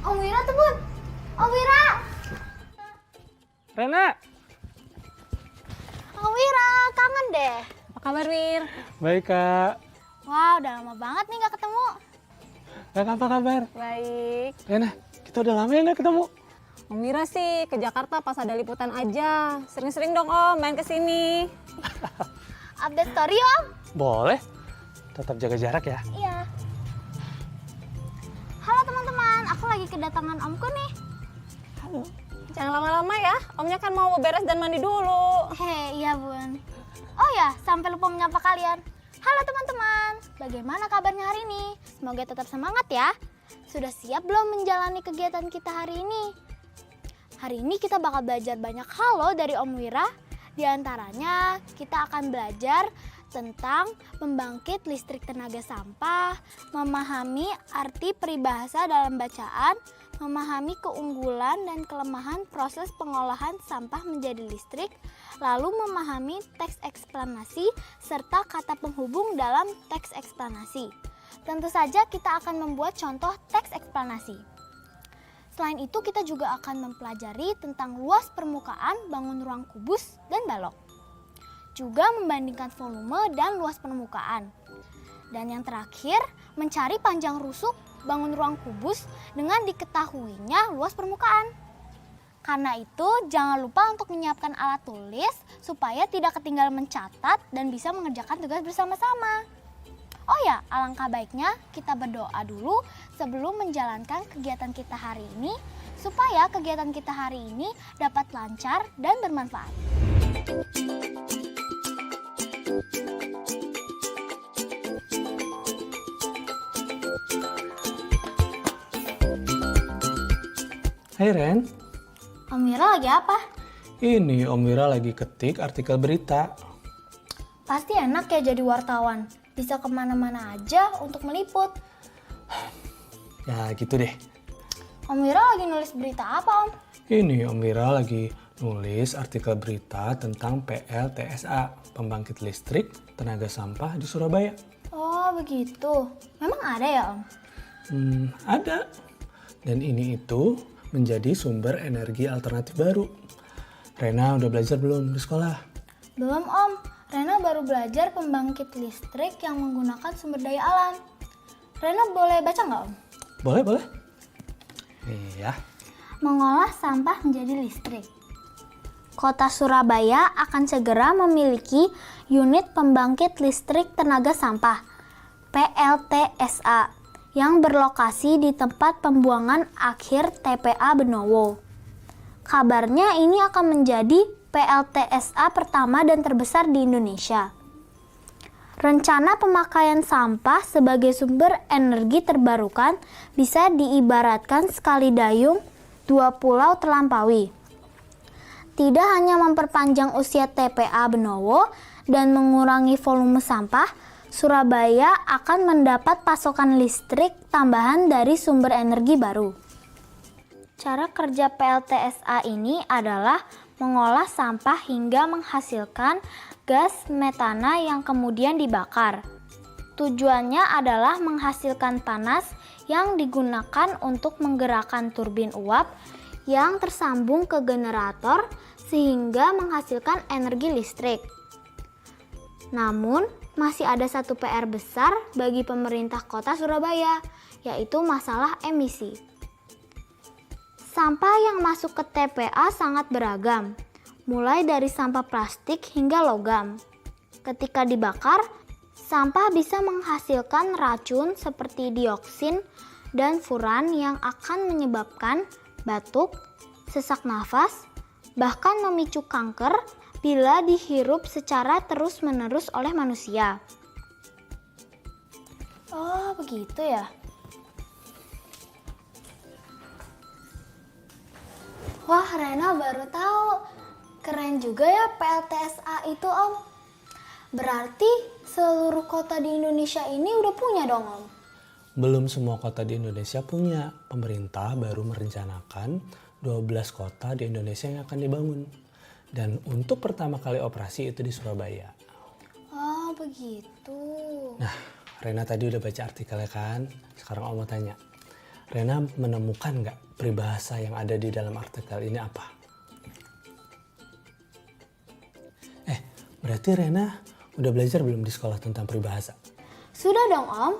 Om Wira tuh bun, Om Wira. Rena, Om Wira, kangen deh. Apa kabar, Wir? baik Kak. Wah, udah lama banget nih gak ketemu. Kak, apa kabar? Baik. Rena, kita udah lama ya nggak ketemu. Om Mira sih ke Jakarta pas ada liputan aja. Sering-sering dong Om main ke sini. Update story Om? Boleh. Tetap jaga jarak ya. Iya. Halo teman-teman, aku lagi kedatangan Omku nih. Jangan lama-lama ya. Omnya kan mau beres dan mandi dulu. Hei, iya bun. Oh ya, sampai lupa menyapa kalian. Halo teman-teman, bagaimana kabarnya hari ini? Semoga tetap semangat ya. Sudah siap belum menjalani kegiatan kita hari ini? Hari ini kita bakal belajar banyak hal loh dari Om Wira. Di antaranya kita akan belajar tentang pembangkit listrik tenaga sampah, memahami arti peribahasa dalam bacaan, memahami keunggulan dan kelemahan proses pengolahan sampah menjadi listrik, lalu memahami teks eksplanasi serta kata penghubung dalam teks eksplanasi. Tentu saja kita akan membuat contoh teks eksplanasi. Selain itu kita juga akan mempelajari tentang luas permukaan bangun ruang kubus dan balok. Juga membandingkan volume dan luas permukaan. Dan yang terakhir, mencari panjang rusuk bangun ruang kubus dengan diketahuinya luas permukaan. Karena itu, jangan lupa untuk menyiapkan alat tulis supaya tidak ketinggalan mencatat dan bisa mengerjakan tugas bersama-sama. Oh ya, alangkah baiknya kita berdoa dulu sebelum menjalankan kegiatan kita hari ini supaya kegiatan kita hari ini dapat lancar dan bermanfaat. Hai Ren, Om Wira lagi apa? ini Om Wira lagi ketik artikel berita. Pasti enak ya jadi wartawan. Bisa kemana-mana aja untuk meliput. Ya gitu deh. Om Wira lagi nulis berita apa Om? Ini Om Wira lagi nulis artikel berita tentang PLTSA, pembangkit listrik tenaga sampah di Surabaya. Oh begitu. Memang ada ya Om? Ada. Dan ini itu menjadi sumber energi alternatif baru. Rena udah belajar belum di sekolah? Belum Om. Rena baru belajar pembangkit listrik yang menggunakan sumber daya alam. Rena boleh baca nggak Om? Boleh, boleh. Iya. Mengolah sampah menjadi listrik. Kota Surabaya akan segera memiliki unit pembangkit listrik tenaga sampah PLTSA yang berlokasi di tempat pembuangan akhir TPA Benowo. Kabarnya ini akan menjadi PLTSA pertama dan terbesar di Indonesia. Rencana pemakaian sampah sebagai sumber energi terbarukan bisa diibaratkan sekali dayung dua pulau terlampaui. Tidak hanya memperpanjang usia TPA Benowo dan mengurangi volume sampah, Surabaya akan mendapat pasokan listrik tambahan dari sumber energi baru. Cara kerja PLTSA ini adalah mengolah sampah hingga menghasilkan gas metana yang kemudian dibakar. Tujuannya adalah menghasilkan panas yang digunakan untuk menggerakkan turbin uap yang tersambung ke generator sehingga menghasilkan energi listrik. Namun, masih ada satu PR besar bagi pemerintah kota Surabaya, yaitu masalah emisi. Sampah yang masuk ke TPA sangat beragam, mulai dari sampah plastik hingga logam. Ketika dibakar, sampah bisa menghasilkan racun seperti dioksin dan furan yang akan menyebabkan batuk, sesak nafas, bahkan memicu kanker bila dihirup secara terus-menerus oleh manusia. Oh, begitu ya. Wah, Rena baru tahu. Keren juga ya PLTSA itu, Om. Berarti seluruh kota di Indonesia ini udah punya dong, Om? Belum semua kota di Indonesia punya. Pemerintah baru merencanakan 12 kota di Indonesia yang akan dibangun. Dan untuk pertama kali operasi itu di Surabaya. Oh, begitu. Nah, Rena tadi udah baca artikelnya kan? Sekarang Om mau tanya. Rena menemukan nggak peribahasa yang ada di dalam artikel ini apa? Berarti Rena udah belajar belum di sekolah tentang peribahasa? Sudah dong, Om.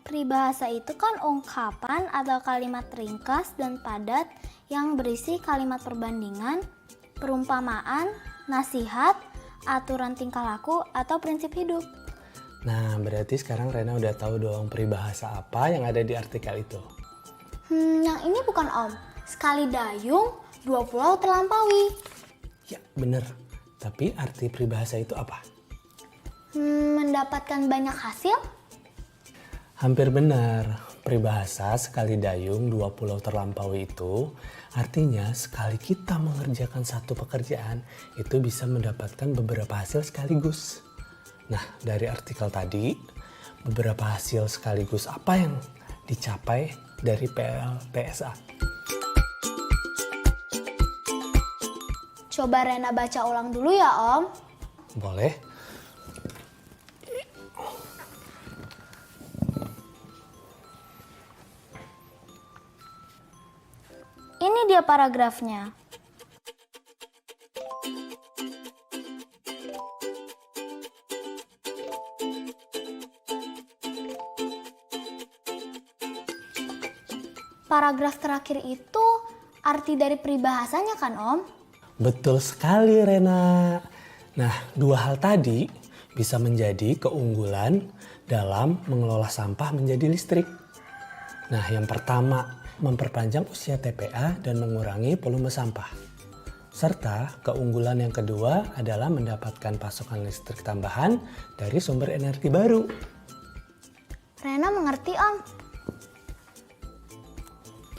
Peribahasa itu kan ungkapan atau kalimat ringkas dan padat yang berisi kalimat perbandingan, perumpamaan, nasihat, aturan tingkah laku, atau prinsip hidup. Nah, berarti sekarang Rena udah tahu dong peribahasa apa yang ada di artikel itu. Yang ini bukan, Om. Sekali dayung, 2 pulau terlampaui. Ya, bener. Tapi arti peribahasa itu apa? Mendapatkan banyak hasil? Hampir benar. Peribahasa sekali dayung 2 pulau terlampaui itu artinya sekali kita mengerjakan satu pekerjaan itu bisa mendapatkan beberapa hasil sekaligus. Nah, dari artikel tadi beberapa hasil sekaligus apa yang dicapai dari PLTSA? Coba Rena baca ulang dulu ya, Om. Boleh. Ini dia paragrafnya. Paragraf terakhir itu arti dari peribahasanya kan, Om? Betul sekali, Rena. Nah, 2 hal tadi bisa menjadi keunggulan dalam mengelola sampah menjadi listrik. Nah, yang pertama, memperpanjang usia TPA dan mengurangi volume sampah. Serta keunggulan yang kedua adalah mendapatkan pasokan listrik tambahan dari sumber energi baru. Rena mengerti, Om.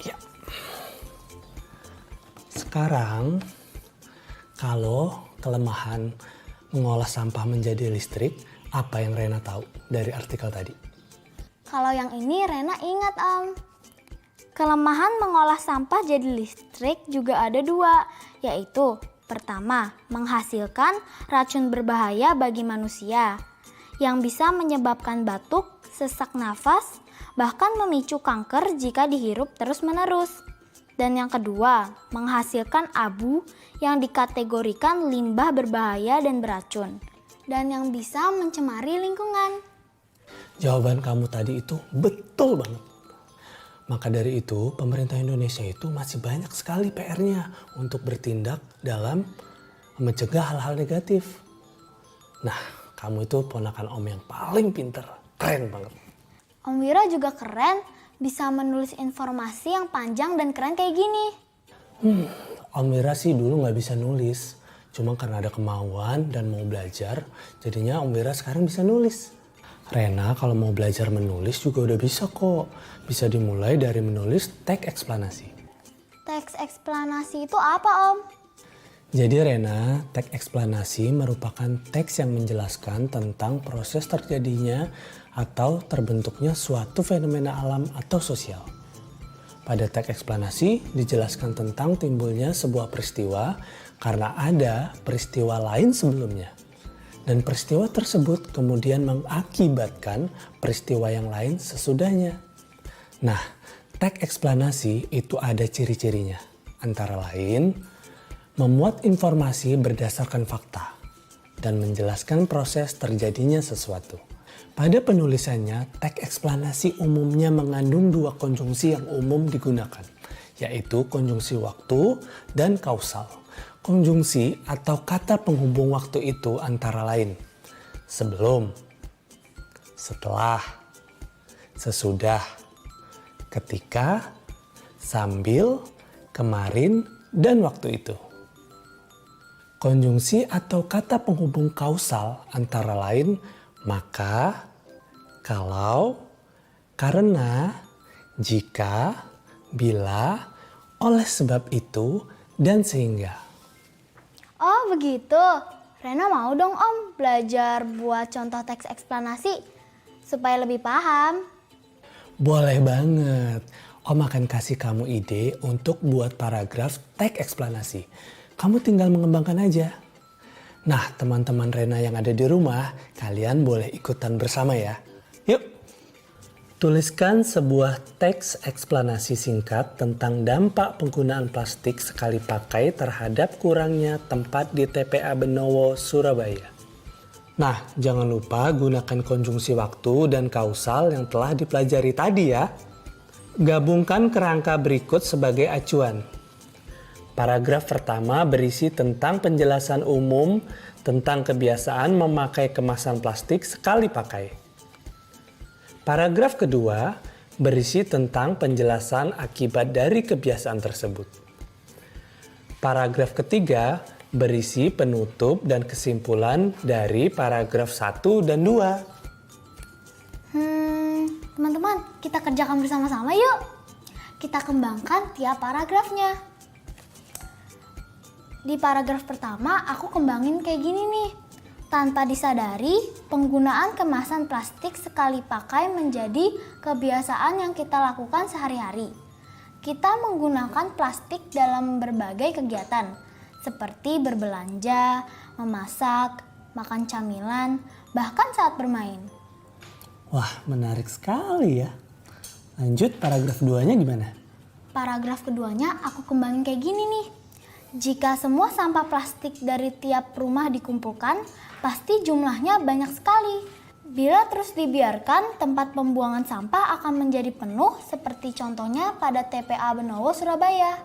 Ya. Sekarang, kalau kelemahan mengolah sampah menjadi listrik, apa yang Rena tahu dari artikel tadi? Kalau yang ini Rena ingat, Om. Kelemahan mengolah sampah jadi listrik juga ada 2, yaitu pertama, menghasilkan racun berbahaya bagi manusia yang bisa menyebabkan batuk, sesak nafas, bahkan memicu kanker jika dihirup terus-menerus. Dan yang kedua, menghasilkan abu yang dikategorikan limbah berbahaya dan beracun, dan yang bisa mencemari lingkungan. Jawaban kamu tadi itu betul banget. Maka dari itu, pemerintah Indonesia itu masih banyak sekali PR-nya untuk bertindak dalam mencegah hal-hal negatif. Nah, kamu itu ponakan Om yang paling pinter. Keren banget. Om Wira juga keren, bisa menulis informasi yang panjang dan keren kayak gini. Om Wira sih dulu nggak bisa nulis. Cuma karena ada kemauan dan mau belajar, jadinya Om Wira sekarang bisa nulis. Rena kalau mau belajar menulis juga udah bisa kok. Bisa dimulai dari menulis teks eksplanasi. Teks eksplanasi itu apa, Om? Jadi Rena, teks eksplanasi merupakan teks yang menjelaskan tentang proses terjadinya atau terbentuknya suatu fenomena alam atau sosial. Pada teks eksplanasi dijelaskan tentang timbulnya sebuah peristiwa karena ada peristiwa lain sebelumnya. Dan peristiwa tersebut kemudian mengakibatkan peristiwa yang lain sesudahnya. Nah, teks eksplanasi itu ada ciri-cirinya. Antara lain, memuat informasi berdasarkan fakta dan menjelaskan proses terjadinya sesuatu. Pada penulisannya, teks eksplanasi umumnya mengandung 2 konjungsi yang umum digunakan, yaitu konjungsi waktu dan kausal. Konjungsi atau kata penghubung waktu itu antara lain sebelum, setelah, sesudah, ketika, sambil, kemarin, dan waktu itu. Konjungsi atau kata penghubung kausal antara lain maka, kalau, karena, jika, bila, oleh sebab itu, dan sehingga. Oh begitu. Rena mau dong Om belajar buat contoh teks eksplanasi supaya lebih paham. Boleh banget. Om akan kasih kamu ide untuk buat paragraf teks eksplanasi. Kamu tinggal mengembangkan aja. Nah, teman-teman Rena yang ada di rumah, kalian boleh ikutan bersama ya. Yuk. Tuliskan sebuah teks eksplanasi singkat tentang dampak penggunaan plastik sekali pakai terhadap kurangnya tempat di TPA Benowo, Surabaya. Nah, jangan lupa gunakan konjungsi waktu dan kausal yang telah dipelajari tadi ya. Gabungkan kerangka berikut sebagai acuan. Paragraf pertama berisi tentang penjelasan umum tentang kebiasaan memakai kemasan plastik sekali pakai. Paragraf kedua berisi tentang penjelasan akibat dari kebiasaan tersebut. Paragraf ketiga berisi penutup dan kesimpulan dari paragraf 1 dan 2. Teman-teman, kita kerjakan bersama-sama yuk. Kita kembangkan tiap paragrafnya. Di paragraf pertama aku kembangin kayak gini nih. Tanpa disadari, penggunaan kemasan plastik sekali pakai menjadi kebiasaan yang kita lakukan sehari-hari. Kita menggunakan plastik dalam berbagai kegiatan, seperti berbelanja, memasak, makan camilan, bahkan saat bermain. Wah, menarik sekali ya. Lanjut paragraf 2-nya gimana? Paragraf keduanya aku kembangin kayak gini nih. Jika semua sampah plastik dari tiap rumah dikumpulkan, pasti jumlahnya banyak sekali. Bila terus dibiarkan, tempat pembuangan sampah akan menjadi penuh seperti contohnya pada TPA Benowo, Surabaya.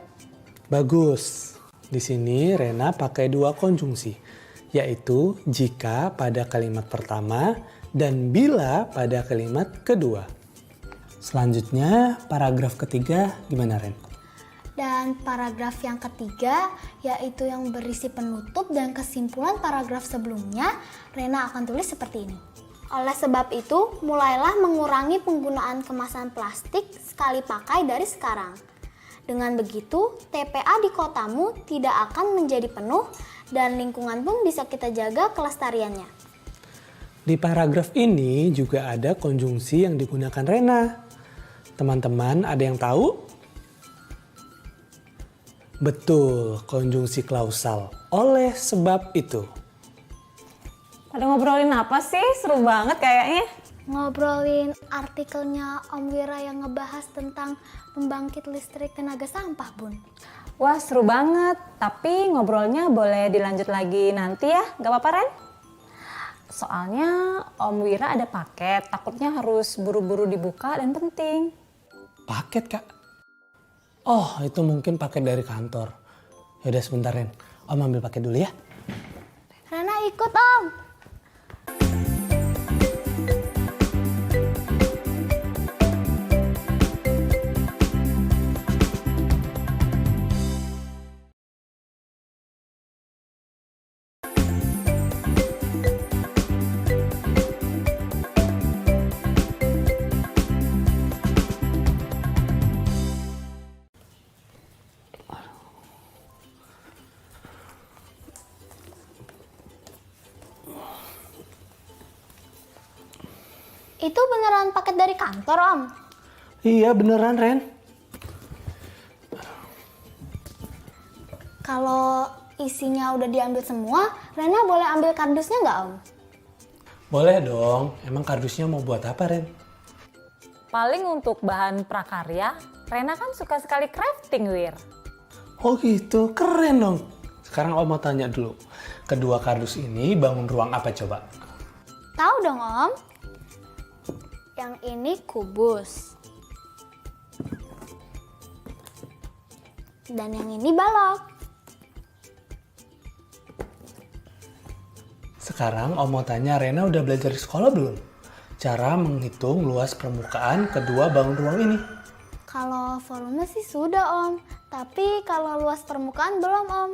Bagus. Di sini Rena pakai 2 konjungsi, yaitu jika pada kalimat pertama dan bila pada kalimat kedua. Selanjutnya paragraf ketiga gimana Ren? Dan paragraf yang ketiga, yaitu yang berisi penutup dan kesimpulan paragraf sebelumnya, Rena akan tulis seperti ini. Oleh sebab itu, mulailah mengurangi penggunaan kemasan plastik sekali pakai dari sekarang. Dengan begitu, TPA di kotamu tidak akan menjadi penuh dan lingkungan pun bisa kita jaga kelestariannya. Di paragraf ini juga ada konjungsi yang digunakan Rena. Teman-teman ada yang tahu? Betul, konjungsi klausal. Oleh sebab itu. Pada ngobrolin apa sih? Seru banget kayaknya. Ngobrolin artikelnya Om Wira yang ngebahas tentang pembangkit listrik tenaga sampah, Bun. Wah, seru banget. Tapi ngobrolnya boleh dilanjut lagi nanti ya, gak apa-apa Ren? Soalnya Om Wira ada paket, takutnya harus buru-buru dibuka dan penting. Paket, Kak? Oh, itu mungkin paket dari kantor. Yaudah sebentar, Ren. Om ambil paket dulu ya. Rena ikut, Om. Itu beneran paket dari kantor, Om? Iya, beneran, Ren. Kalau isinya udah diambil semua, Rena boleh ambil kardusnya nggak, Om? Boleh dong. Emang kardusnya mau buat apa, Ren? Paling untuk bahan prakarya, Rena kan suka sekali crafting, Wir. Oh gitu, keren dong. Sekarang Om mau tanya dulu. Kedua kardus ini bangun ruang apa coba? Tahu dong, Om. Yang ini kubus. dan yang ini balok. Sekarang Om mau tanya, Rena udah belajar di sekolah belum? Cara menghitung luas permukaan kedua bangun ruang ini. Kalau volume sih sudah Om, tapi kalau luas permukaan belum Om.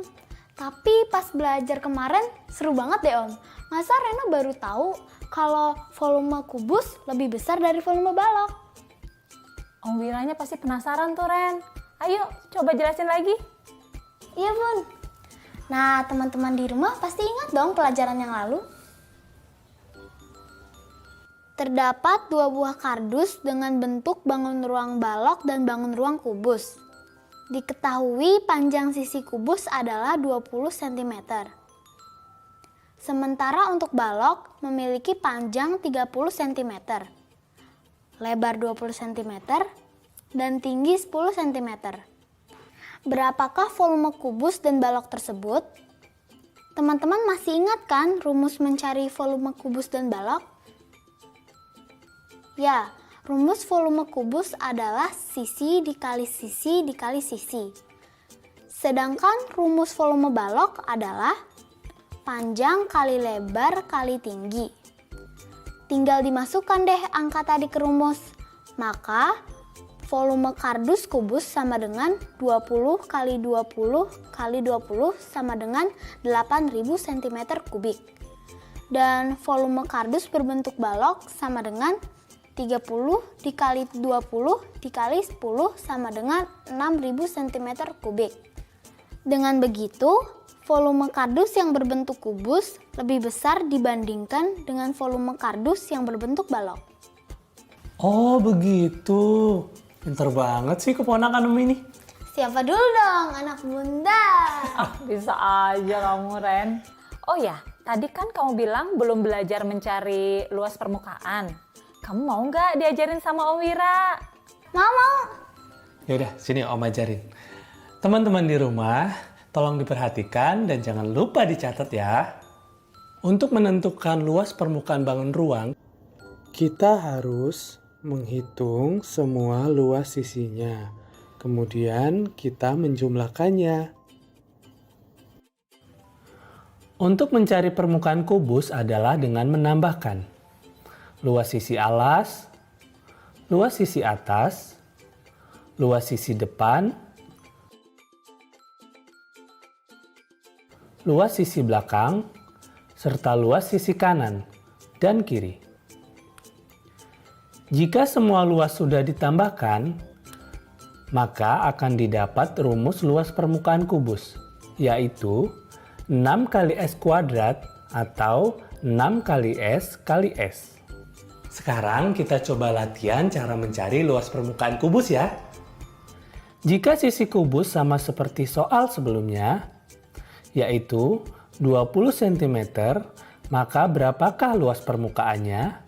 Tapi pas belajar kemarin seru banget deh Om. Masa Rena baru tahu kalau volume kubus lebih besar dari volume balok? Om Wiranya pasti penasaran tuh Ren. Ayo coba jelasin lagi. Iya Bun. Nah teman-teman di rumah pasti ingat dong pelajaran yang lalu. Terdapat dua buah kardus dengan bentuk bangun ruang balok dan bangun ruang kubus. Diketahui panjang sisi kubus adalah 20 cm. Sementara untuk balok memiliki panjang 30 cm, lebar 20 cm, dan tinggi 10 cm. Berapakah volume kubus dan balok tersebut? Teman-teman masih ingat kan rumus mencari volume kubus dan balok? Ya, rumus volume kubus adalah sisi dikali sisi dikali sisi. Sedangkan rumus volume balok adalah panjang kali lebar kali tinggi. Tinggal dimasukkan deh angka tadi ke rumus. Maka volume kardus kubus sama dengan 20 kali 20 kali 20 sama dengan 8000 cm kubik. Dan volume kardus berbentuk balok sama dengan 30 dikali 20 dikali 10 sama dengan 6000 cm kubik. Dengan begitu, volume kardus yang berbentuk kubus lebih besar dibandingkan dengan volume kardus yang berbentuk balok. Oh begitu. Pinter banget sih keponakan Om ini. Siapa dulu dong anak bunda? Bisa aja kamu Ren. Oh ya, tadi kan kamu bilang belum belajar mencari luas permukaan. Kamu mau nggak diajarin sama Om Wira? Mau. Yaudah, sini Om ajarin. Teman-teman di rumah, tolong diperhatikan dan jangan lupa dicatat ya. Untuk menentukan luas permukaan bangun ruang, kita harus menghitung semua luas sisinya. Kemudian kita menjumlahkannya. Untuk mencari permukaan kubus adalah dengan menambahkan luas sisi alas, luas sisi atas, luas sisi depan, luas sisi belakang, serta luas sisi kanan dan kiri. Jika semua luas sudah ditambahkan, maka akan didapat rumus luas permukaan kubus, yaitu 6 kali S kuadrat atau 6 kali S kali S. Sekarang kita coba latihan cara mencari luas permukaan kubus ya. Jika sisi kubus sama seperti soal sebelumnya, yaitu 20 cm, maka berapakah luas permukaannya?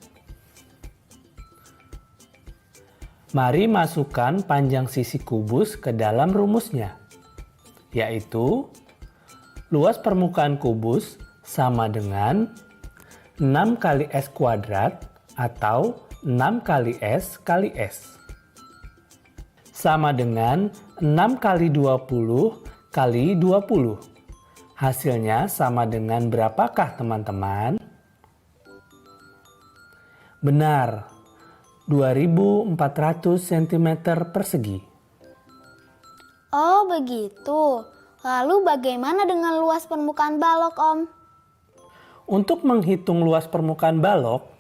Mari masukkan panjang sisi kubus ke dalam rumusnya, yaitu luas permukaan kubus sama dengan 6 kali S kuadrat atau 6 kali S kali S. Sama dengan 6 kali 20 kali 20. Hasilnya sama dengan berapakah teman-teman? Benar, 2400 cm persegi. Oh begitu. Lalu bagaimana dengan luas permukaan balok Om? Untuk menghitung luas permukaan balok,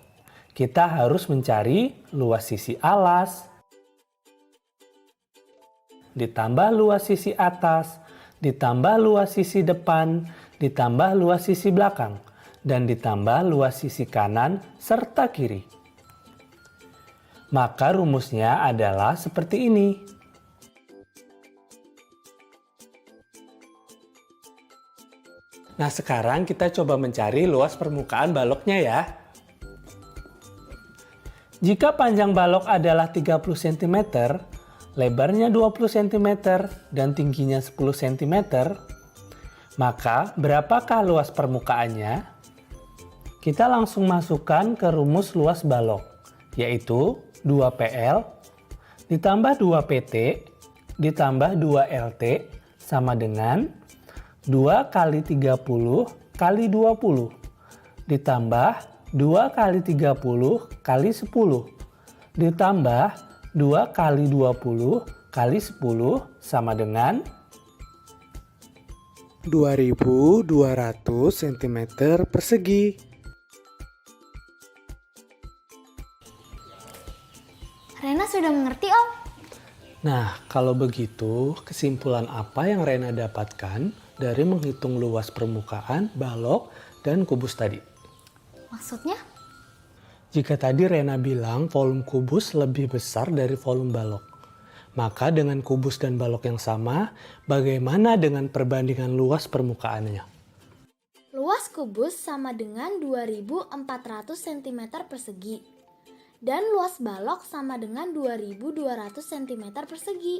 kita harus mencari luas sisi alas, ditambah luas sisi atas, ditambah luas sisi depan, ditambah luas sisi belakang, dan ditambah luas sisi kanan serta kiri. Maka rumusnya adalah seperti ini. Nah sekarang kita coba mencari luas permukaan baloknya ya. Jika panjang balok adalah 30 cm, lebarnya 20 cm, dan tingginya 10 cm, maka berapakah luas permukaannya? Kita langsung masukkan ke rumus luas balok, yaitu 2PL ditambah 2PT ditambah 2LT sama dengan 2 kali 30 kali 20 ditambah 2 kali 30 kali 10 ditambah 2 kali 20 kali 10 sama dengan 2200 cm persegi. Rena sudah mengerti, Om? Nah, kalau begitu, kesimpulan apa yang Rena dapatkan dari menghitung luas permukaan, balok, dan kubus tadi? Maksudnya? Jika tadi Rena bilang volume kubus lebih besar dari volume balok, maka dengan kubus dan balok yang sama, bagaimana dengan perbandingan luas permukaannya? Luas kubus sama dengan 2400 cm persegi. Dan luas balok sama dengan 2200 cm persegi.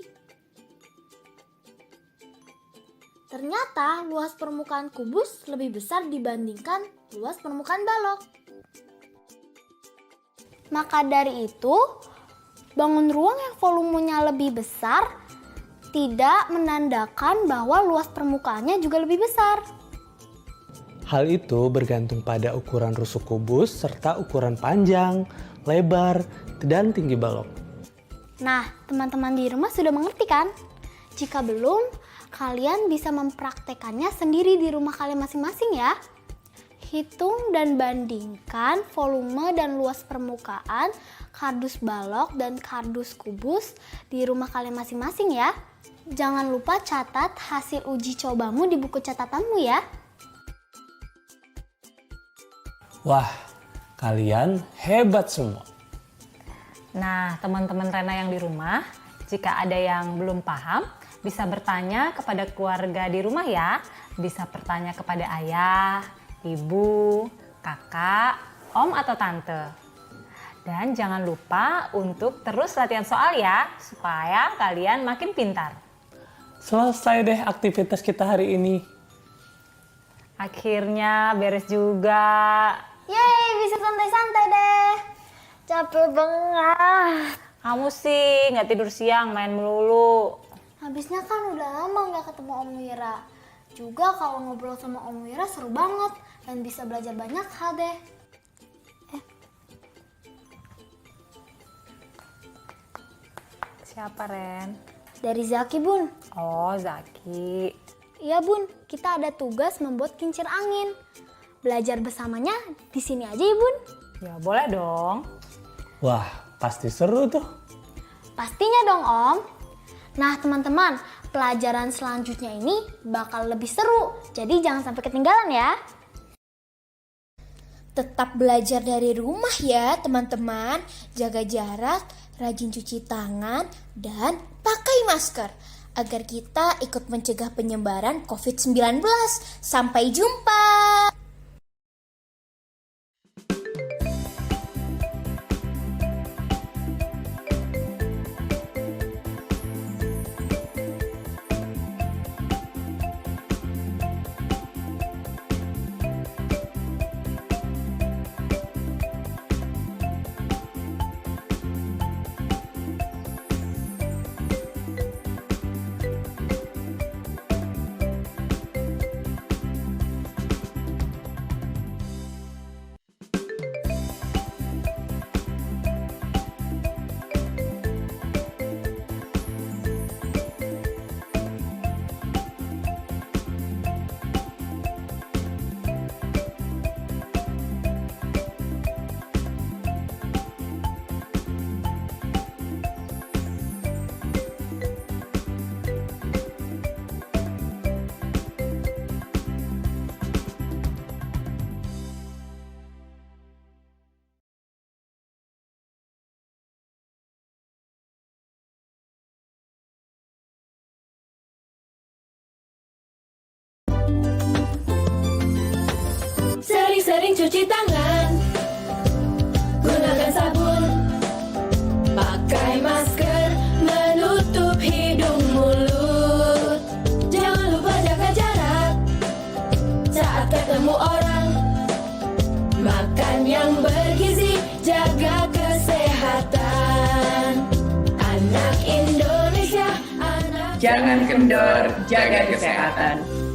Ternyata luas permukaan kubus lebih besar dibandingkan luas permukaan balok. Maka dari itu, bangun ruang yang volumenya lebih besar tidak menandakan bahwa luas permukaannya juga lebih besar. Hal itu bergantung pada ukuran rusuk kubus serta ukuran panjang, lebar, dan tinggi balok. Nah, teman-teman di rumah sudah mengerti kan? Jika belum, kalian bisa mempraktekannya sendiri di rumah kalian masing-masing ya. Hitung dan bandingkan volume dan luas permukaan kardus balok dan kardus kubus di rumah kalian masing-masing ya. Jangan lupa catat hasil uji cobamu di buku catatanmu ya. Wah, kalian hebat semua. Nah, teman-teman Rena yang di rumah, jika ada yang belum paham, bisa bertanya kepada keluarga di rumah ya. Bisa bertanya kepada ayah, ibu, kakak, om atau tante. Dan jangan lupa untuk terus latihan soal ya, supaya kalian makin pintar. Selesai deh aktivitas kita hari ini. Akhirnya beres juga. Yeay, bisa santai-santai deh. Capek banget. Kamu sih nggak tidur siang, main melulu. Habisnya kan udah lama nggak ketemu Om Wira. Juga kalau ngobrol sama Om Wira seru banget dan bisa belajar banyak hal deh. Siapa, Ren? Dari Zaki, Bun. Oh, Zaki. Iya, Bun. Kita ada tugas membuat kincir angin. Belajar bersamanya di sini aja ya, Bun. Ya, boleh dong. Wah, pasti seru tuh. Pastinya dong, Om. Nah, teman-teman, pelajaran selanjutnya ini bakal lebih seru. Jadi jangan sampai ketinggalan ya. Tetap belajar dari rumah ya teman-teman, jaga jarak, rajin cuci tangan, dan pakai masker agar kita ikut mencegah penyebaran COVID-19. Sampai jumpa! Sering-sering cuci tangan, gunakan sabun, pakai masker, menutup hidung mulut. Jangan lupa jaga jarak saat ketemu orang. Makan yang bergizi, jaga kesehatan. Anak Indonesia, anak jangan kendor, jaga kesehatan.